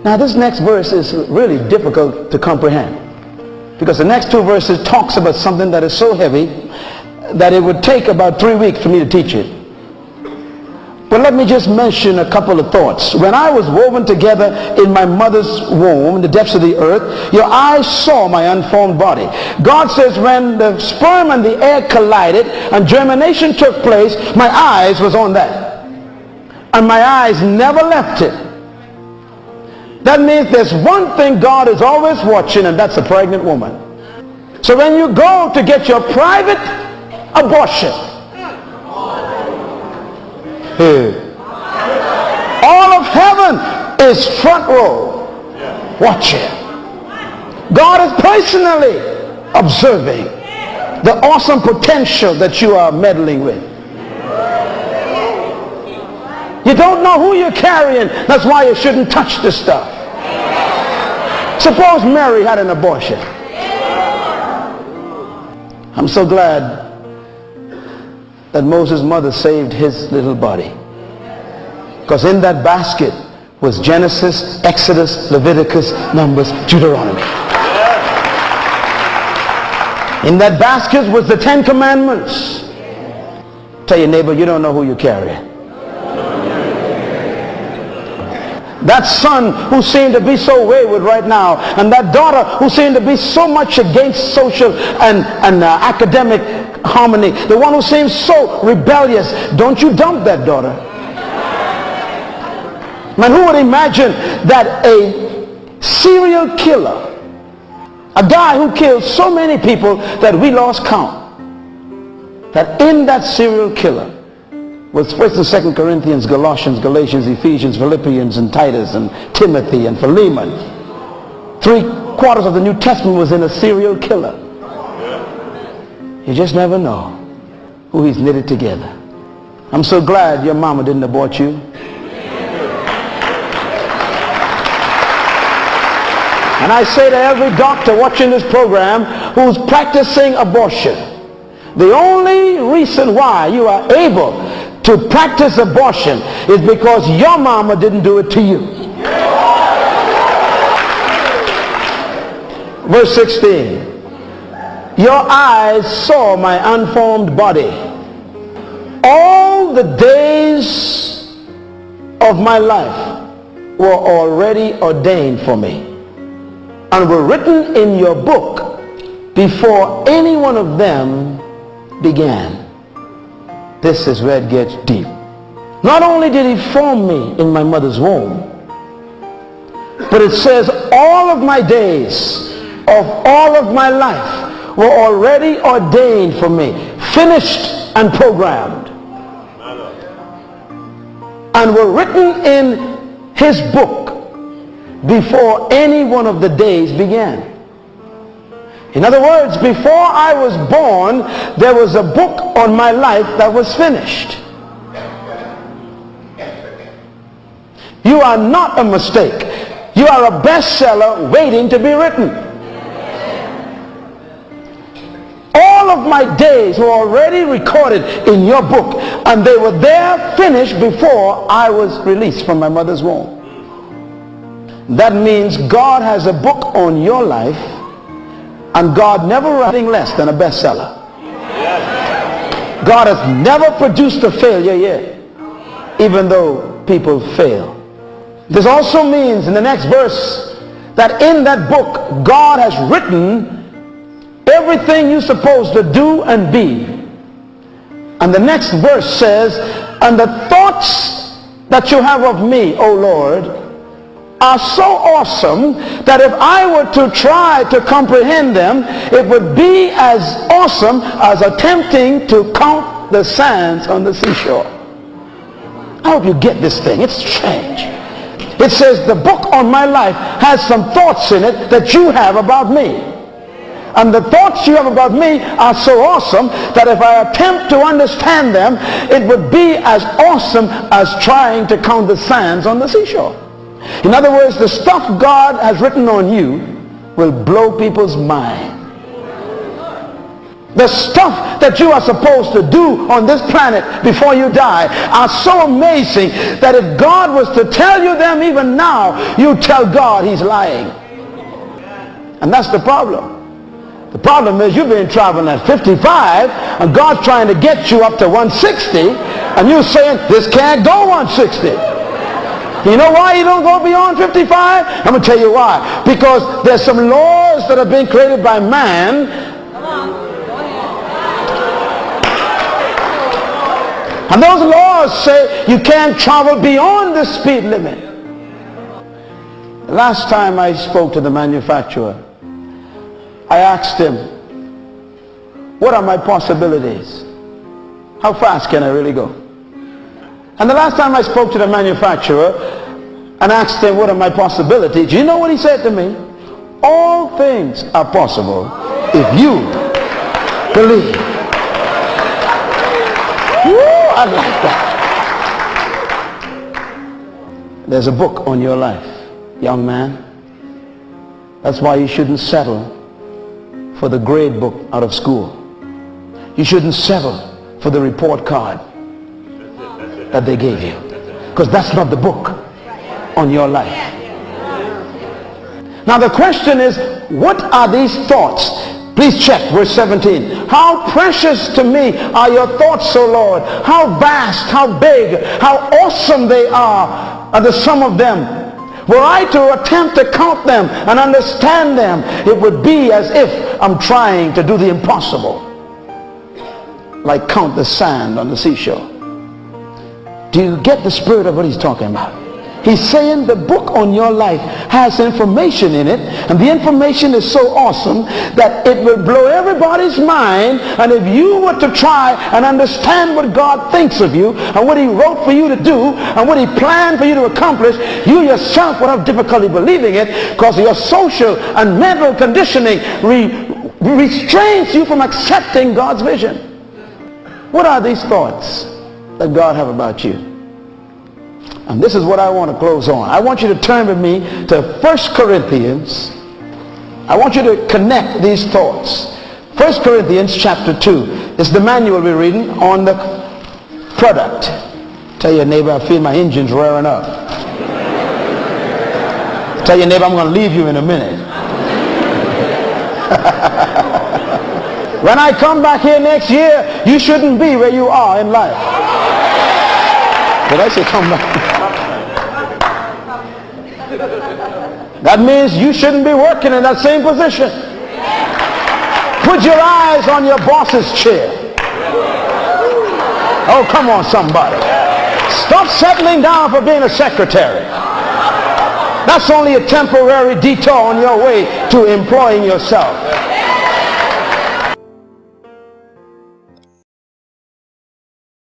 Now this next verse is really difficult to comprehend, because the next two verses talks about something that is so heavy that it would take about 3 weeks for me to teach it. But let me just mention a couple of thoughts. When I was woven together in my mother's womb, in the depths of the earth, your eyes saw my unformed body. God says when the sperm and the egg collided and germination took place, my eyes was on that. And my eyes never left it. That means there's one thing God is always watching, and that's a pregnant woman. So when you go to get your private abortion, all of heaven is front row watching. God is personally observing the awesome potential that you are meddling with. You don't know who you're carrying. That's why you shouldn't touch this stuff. Suppose Mary had an abortion. I'm so glad that Moses' mother saved his little body, because in that basket was Genesis, Exodus, Leviticus, Numbers, Deuteronomy. In that basket was the 10 Commandments. Tell your neighbor, you don't know who you're carrying. That son who seemed to be so wayward right now, and that daughter who seemed to be so much against social and academic harmony, the one who seems so rebellious, don't you dump that daughter. Man, who would imagine that a serial killer, a guy who killed so many people that we lost count, that in that serial killer was 1st and 2nd Corinthians, Colossians, Galatians, Ephesians, Philippians, and Titus, and Timothy, and Philemon. 3/4 of the New Testament was in a serial killer. You just never know who he's knitted together. I'm so glad your mama didn't abort you. And I say to every doctor watching this program who's practicing abortion, the only reason why you are able to practice abortion is because your mama didn't do it to you. Verse 16. Your eyes saw my unformed body. All the days of my life were already ordained for me and were written in your book before any one of them began. This is where it gets deep. Not only did he form me in my mother's womb, but it says all of my days of all of my life were already ordained for me, finished and programmed, and were written in his book before any one of the days began. In other words, before I was born, there was a book on my life that was finished. You are not a mistake. You are a bestseller waiting to be written. All of my days were already recorded in your book, and they were there finished before I was released from my mother's womb. That means God has a book on your life, and God never writes anything less than a bestseller. God has never produced a failure yet, even though people fail. This also means in the next verse that in that book God has written everything you're supposed to do and be. And the next verse says, and the thoughts that you have of me, O Lord, are so awesome that if I were to try to comprehend them, it would be as awesome as attempting to count the sands on the seashore. I hope you get this thing. It's strange. It says the book on my life has some thoughts in it that you have about me. And the thoughts you have about me are so awesome that if I attempt to understand them, it would be as awesome as trying to count the sands on the seashore. In other words, the stuff God has written on you will blow people's mind. The stuff that you are supposed to do on this planet before you die are so amazing that if God was to tell you them even now, you tell God he's lying. And that's the problem. The problem is you've been traveling at 55 and God's trying to get you up to 160 and you're saying this can't go 160. You know why you don't go beyond 55? I'm going to tell you why. Because there's some laws that have been created by man. And those laws say you can't travel beyond the speed limit. The last time I spoke to the manufacturer, I asked him, what are my possibilities? How fast can I really go? And the last time I spoke to the manufacturer and asked him, what are my possibilities? You know what he said to me? All things are possible if you believe. Woo, I like that. There's a book on your life, young man. That's why you shouldn't settle for the grade book out of school. You shouldn't settle for the report card that they gave you, because that's not the book on your life. Now the question is, what are these thoughts? Please check verse 17. How precious to me are your thoughts, O Lord. How vast, how big, how awesome they are the sum of them. Were I to attempt to count them and understand them, it would be as if I'm trying to do the impossible, like count the sand on the seashore. Do you get the spirit of what he's talking about? He's saying the book on your life has information in it, and the information is so awesome that it will blow everybody's mind. And if you were to try and understand what God thinks of you and what he wrote for you to do and what he planned for you to accomplish, you yourself would have difficulty believing it, because your social and mental conditioning restrains you from accepting God's vision. What are these thoughts that God have about you? And this is what I want to close on. I want you to turn with me to 1 Corinthians. I want you to connect these thoughts. 1 Corinthians chapter 2 is the manual we're reading on the product. Tell your neighbor, I feel my engine's rearing up. Tell your neighbor, I'm going to leave you in a minute. When I come back here next year, you shouldn't be where you are in life. Did I say come back? That means you shouldn't be working in that same position. Put your eyes on your boss's chair. Oh, come on, somebody. Stop settling down for being a secretary. That's only a temporary detour on your way to employing yourself.